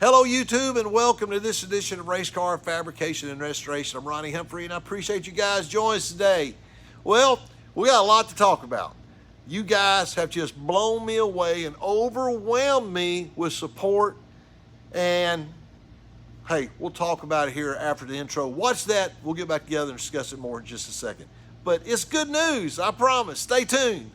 Hello YouTube, and welcome to this edition of Race Car Fabrication and Restoration. I'm Ronnie Humphrey, and I appreciate you guys joining us today. Well, we got a lot to talk about. You guys have just blown me away and overwhelmed me with support, and hey, we'll talk about it here after the intro. Watch that. We'll get back together and discuss it more in just a second. But it's good news, I promise. Stay tuned.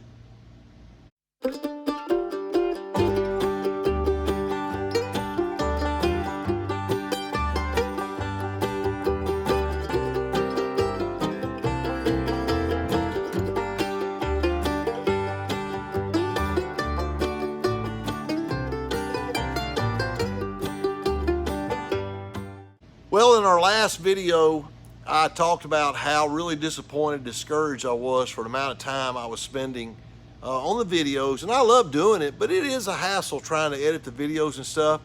Well, in our last video, I talked about how really disappointed, discouraged I was for the amount of time I was spending on the videos. And I love doing it, but it is a hassle trying to edit the videos and stuff.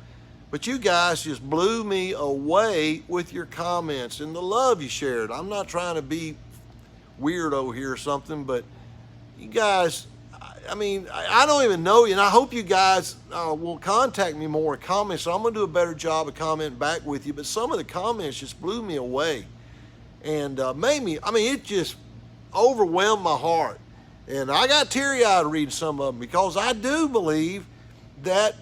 But you guys just blew me away with your comments and the love you shared. I'm not trying to be weirdo here or something, but you guys, I mean, I don't even know you, and I hope you guys will contact me more in comments. So I'm going to do a better job of commenting back with you, but some of the comments just blew me away and made me, I mean, it just overwhelmed my heart. And I got teary-eyed reading some of them because I do believe that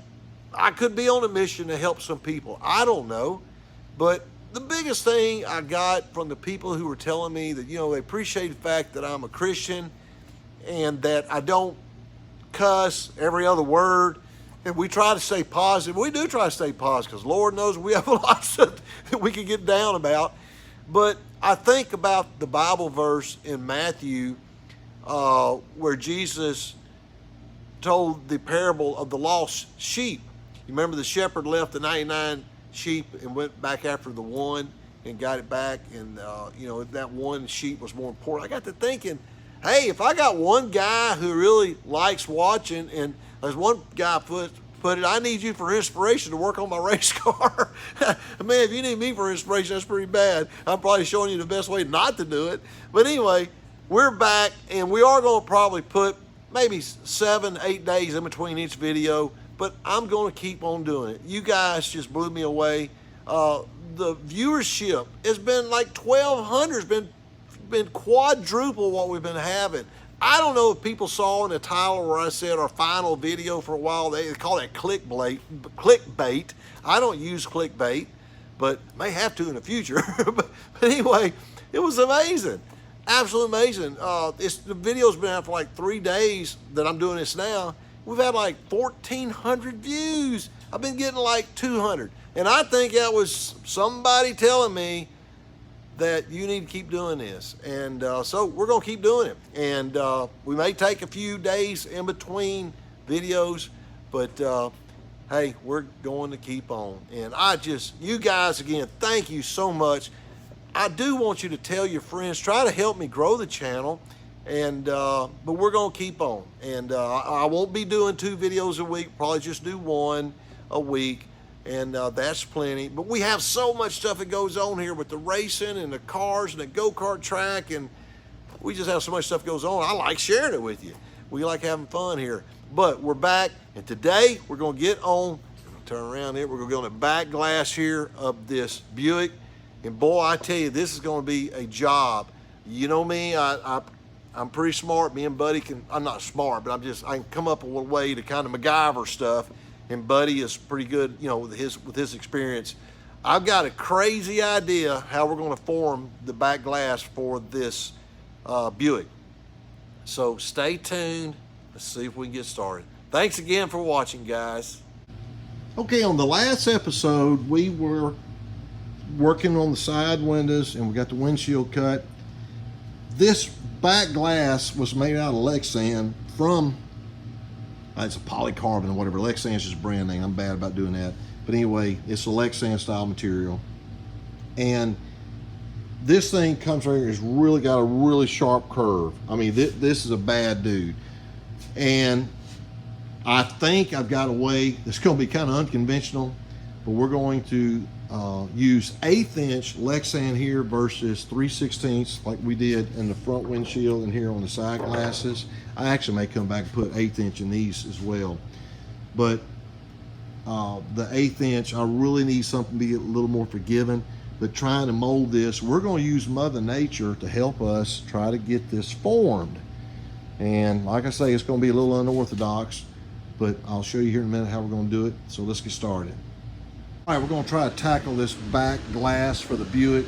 I could be on a mission to help some people. I don't know, but the biggest thing I got from the people who were telling me that, you know, they appreciate the fact that I'm a Christian and that I don't cuss every other word, and we try to stay positive. We do try to stay positive because Lord knows we have a lot of stuff that we can get down about. But I think about the Bible verse in Matthew where Jesus told the parable of the lost sheep. You remember the shepherd left the 99 sheep and went back after the one and got it back, and you know, that one sheep was more important. I got to thinking, hey, if I got one guy who really likes watching, and as one guy put it, I need you for inspiration to work on my race car. Man, if you need me for inspiration, that's pretty bad. I'm probably showing you the best way not to do it. But anyway, we're back, and we are going to probably put maybe 7-8 days in between each video, but I'm going to keep on doing it. You guys just blew me away. The viewership has been like 1,200. It's been quadruple what we've been having. I don't know if people saw in the title where I said our final video for a while, they call that clickbait. I don't use clickbait, but may have to in the future. but anyway, it was amazing. Absolutely amazing. The video's been out for like 3 days that I'm doing this now. We've had like 1,400 views. I've been getting like 200. And I think that was somebody telling me that you need to keep doing this, and so we're going to keep doing it, and we may take a few days in between videos, but hey, we're going to keep on. And you guys, again, thank you so much. I do want you to tell your friends, try to help me grow the channel, and but we're going to keep on, and I won't be doing 2 videos a week, probably just do 1 a week. And that's plenty. But we have so much stuff that goes on here with the racing and the cars and the go-kart track, and we just have so much stuff goes on. I like sharing it with you. We like having fun here. But we're back, and today we're going to get on, turn around here, we're going to go on the back glass here of this Buick. And boy, I tell you, this is going to be a job. You know me, I'm pretty smart. Me and Buddy I'm not smart, but I can come up with a way to kind of MacGyver stuff. And Buddy is pretty good, you know, with his experience. I've got a crazy idea how we're going to form the back glass for this Buick. So stay tuned. Let's see if we can get started. Thanks again for watching, guys. Okay, on the last episode, we were working on the side windows, and we got the windshield cut. This back glass was made out of Lexan from, it's a polycarbonate or whatever. Lexan's just brand name. I'm bad about doing that. But anyway, it's a Lexan style material. And this thing comes right here. It's really got a really sharp curve. I mean, this is a bad dude. And I think I've got a way that's going to be kind of unconventional, but we're going to use 1/8 inch Lexan here versus 3/16 like we did in the front windshield and here on the side glasses. I actually may come back and put 1/8 inch in these as well. But The 1/8 inch, I really need something to be a little more forgiving. But trying to mold this, we're going to use Mother Nature to help us try to get this formed. And like I say, it's going to be a little unorthodox, but I'll show you here in a minute how we're going to do it. So let's get started. All right, we're going to try to tackle this back glass for the Buick.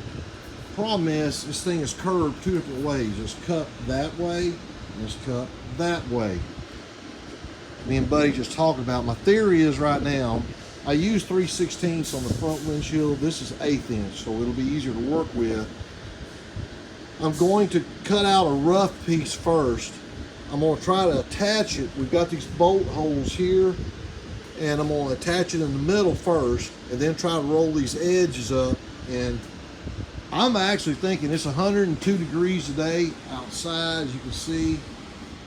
Problem is, this thing is curved two different ways. It's cut that way, and it's cut that way. Me and Buddy just talking about, my theory is right now, I use 3/16 on the front windshield. This is 1/8 inch, so it'll be easier to work with. I'm going to cut out a rough piece first. I'm going to try to attach it. We've got these bolt holes here, and I'm going to attach it in the middle first, and then try to roll these edges up. And I'm actually thinking it's 102 degrees today outside, as you can see,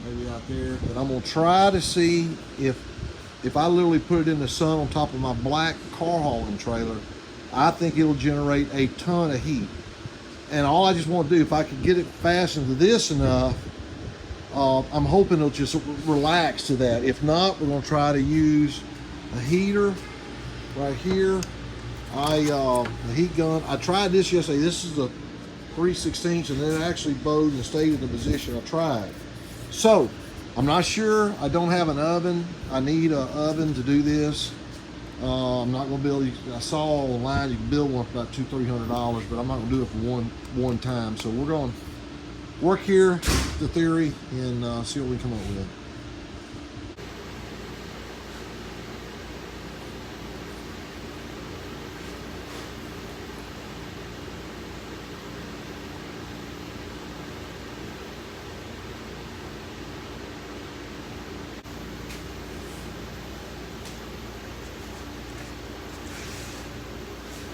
maybe out there. But I'm going to try to see if I literally put it in the sun on top of my black car hauling trailer, I think it'll generate a ton of heat. And all I just want to do, if I could get it fastened to this enough, I'm hoping it'll just relax to that. If not, we're going to try to use a heater right here. The heat gun, I tried this yesterday. This is a 3/16, and it actually bowed and stayed in the position I tried. So I'm not sure. I don't have an oven. I need an oven to do this. I'm not going to build. I saw online you can build one for about $200-300, but I'm not going to do it for one time. So we're going to work here the theory and see what we come up with.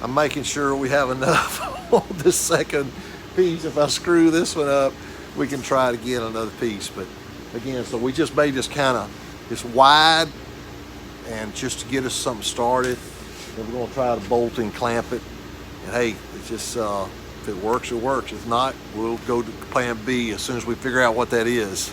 I'm making sure we have enough on this second piece. If I screw this one up, we can try to get another piece. But again, so we just made this kind of, it's wide, and just to get us something started. Then we're gonna try to bolt and clamp it. And hey, it's just, if it works, it works. If not, we'll go to plan B as soon as we figure out what that is.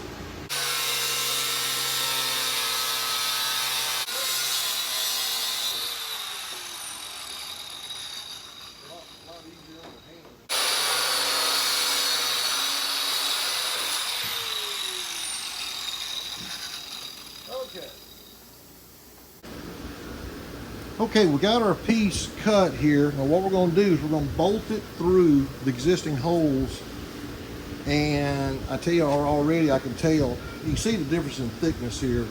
Okay, we got our piece cut here. Now what we're going to do is we're going to bolt it through the existing holes. And I tell you already, I can tell, you can see the difference in thickness here.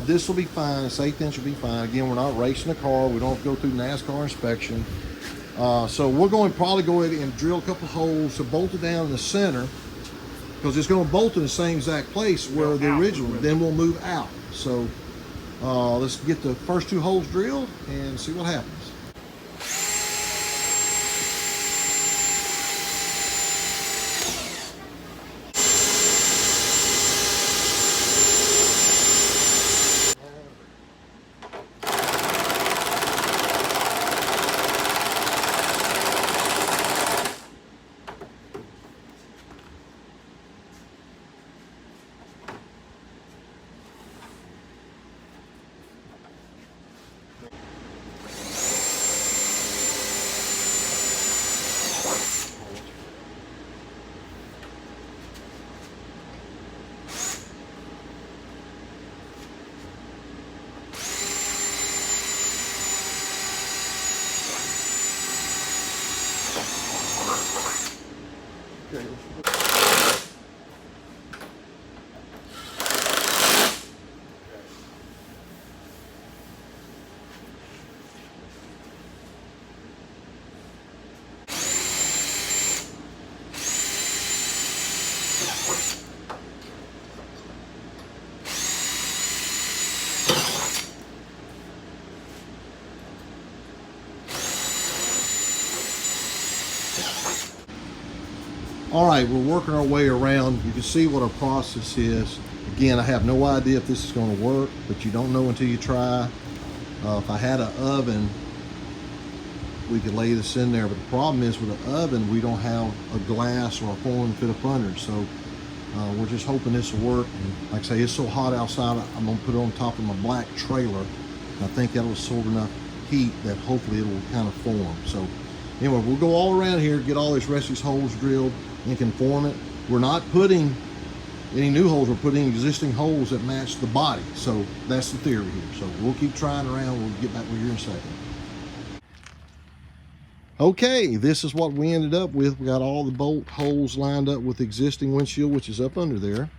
This will be fine, this 1/8 inch will be fine. Again, we're not racing a car, we don't have to go through NASCAR inspection. So we're going to probably go ahead and drill a couple of holes to bolt it down in the center, because it's going to bolt in the same exact place where the original, then we'll move out. So let's get the first 2 holes drilled and see what happens. All right, we're working our way around. You can see what our process is. Again, I have no idea if this is going to work, but you don't know until you try. If I had an oven, we could lay this in there, but the problem is with an oven, we don't have a glass or a foreman fit up under. So we're just hoping this will work. And like I say, it's so hot outside, I'm gonna put it on top of my black trailer I think that'll absorb enough heat that hopefully it'll kind of form. So anyway, we'll go all around here, get all these rest of these holes drilled and conform it. We're not putting any new holes, we're putting existing holes that match the body. So that's the theory here. So we'll keep trying around. We'll get back with you in a second. Okay, this is what we ended up with. We got all the bolt holes lined up with existing windshield, which is up under there.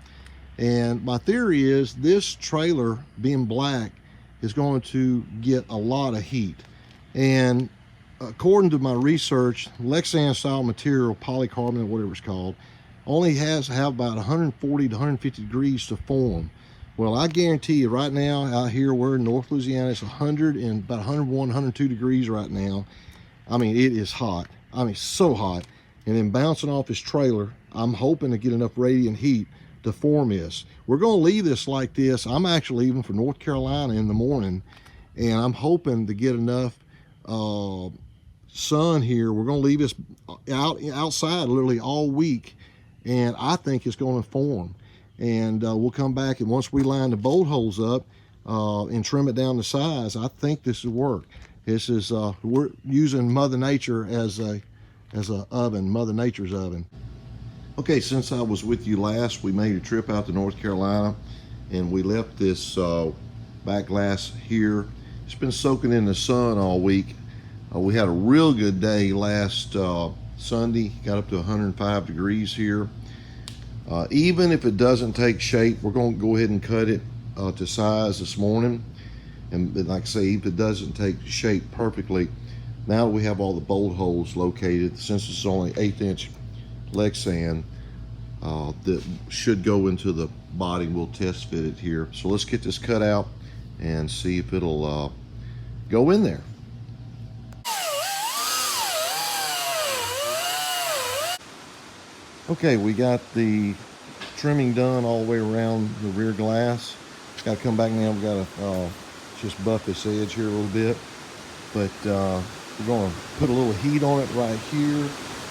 And my theory is this trailer being black is going to get a lot of heat. And according to my research, Lexan style material, polycarbonate, whatever it's called, only has to have about 140 to 150 degrees to form. Well, I guarantee you right now out here, we're in North Louisiana, it's 100 and about 101, 102 degrees right now. I mean, it is hot. I mean, so hot. And then bouncing off this trailer, I'm hoping to get enough radiant heat to form this. We're going to leave this like this. I'm actually leaving for North Carolina in the morning, and I'm hoping to get enough sun here. We're going to leave this outside literally all week, and I think it's going to form. And we'll come back, and once we line the bolt holes up and trim it down to size, I think this will work. This is we're using Mother Nature as a oven, Mother Nature's oven. Okay, since I was with you last, we made a trip out to North Carolina, and we left this back glass here. It's been soaking in the sun all week. We had a real good day last Sunday, got up to 105 degrees here. Even if it doesn't take shape, we're going to go ahead and cut it to size this morning. And like I say, if it doesn't take shape perfectly, now we have all the bolt holes located, since it's only 1/8" Lexan, that should go into the body. We'll test fit it here. So let's get this cut out and see if it'll go in there. Okay, we got the trimming done all the way around the rear glass. Got to come back now. We got to just buff this edge here a little bit, but we're going to put a little heat on it right here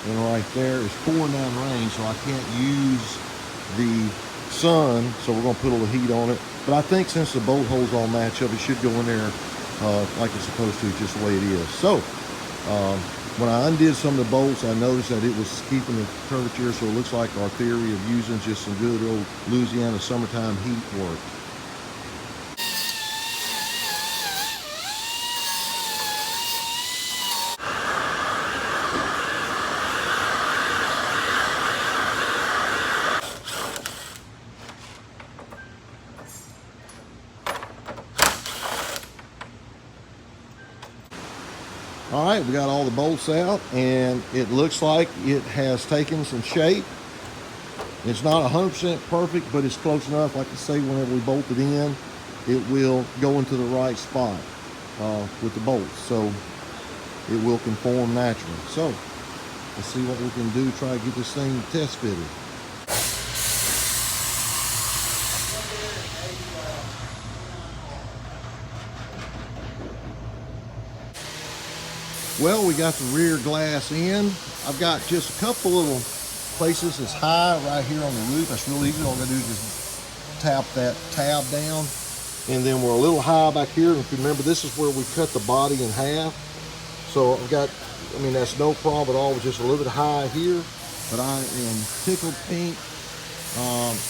and right there. It's pouring down rain, so I can't use the sun, so we're going to put a little heat on it. But I think since the bolt holes all match up, it should go in there like it's supposed to, just the way it is. So when I undid some of the bolts, I noticed that it was keeping the curvature, so it looks like our theory of using just some good old Louisiana summertime heat work. All right, we got all the bolts out, and it looks like it has taken some shape. It's not 100% perfect, but it's close enough. Like I say, whenever we bolt it in, it will go into the right spot with the bolts. So it will conform naturally. So let's see what we can do to try to get this thing test fitted. Well, we got the rear glass in. I've got just a couple little places that's high right here on the roof. That's real easy. All I gotta do is just tap that tab down. And then we're a little high back here. And if you remember, this is where we cut the body in half. So I've got, I mean, that's no problem at all. It's just a little bit high here, but I am tickled pink.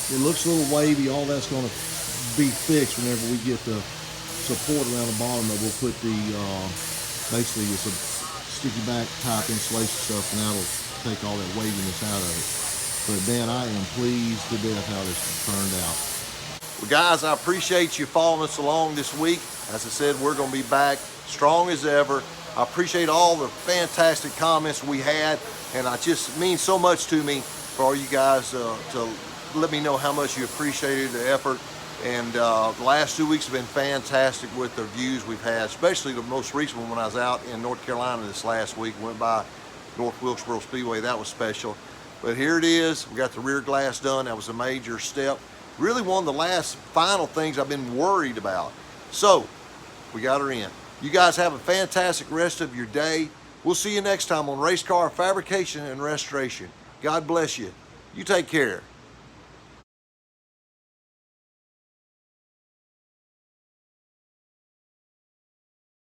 It looks a little wavy. All that's gonna be fixed whenever we get the support around the bottom. That we'll put the, basically it's a sticky back type insulation stuff, and that'll take all that waviness out of it. But man, I am pleased to death how this turned out. Well, guys, I appreciate you following us along this week. As I said, we're going to be back strong as ever. I appreciate all the fantastic comments we had, and it just means so much to me for all you guys to let me know how much you appreciated the effort. And the last 2 weeks have been fantastic with the views we've had, especially the most recent one when I was out in North Carolina this last week. Went by North Wilkesboro Speedway. That was special. But here it is. We got the rear glass done. That was a major step. Really one of the last final things I've been worried about. So we got her in. You guys have a fantastic rest of your day. We'll see you next time on Race Car Fabrication and Restoration. God bless you. You take care.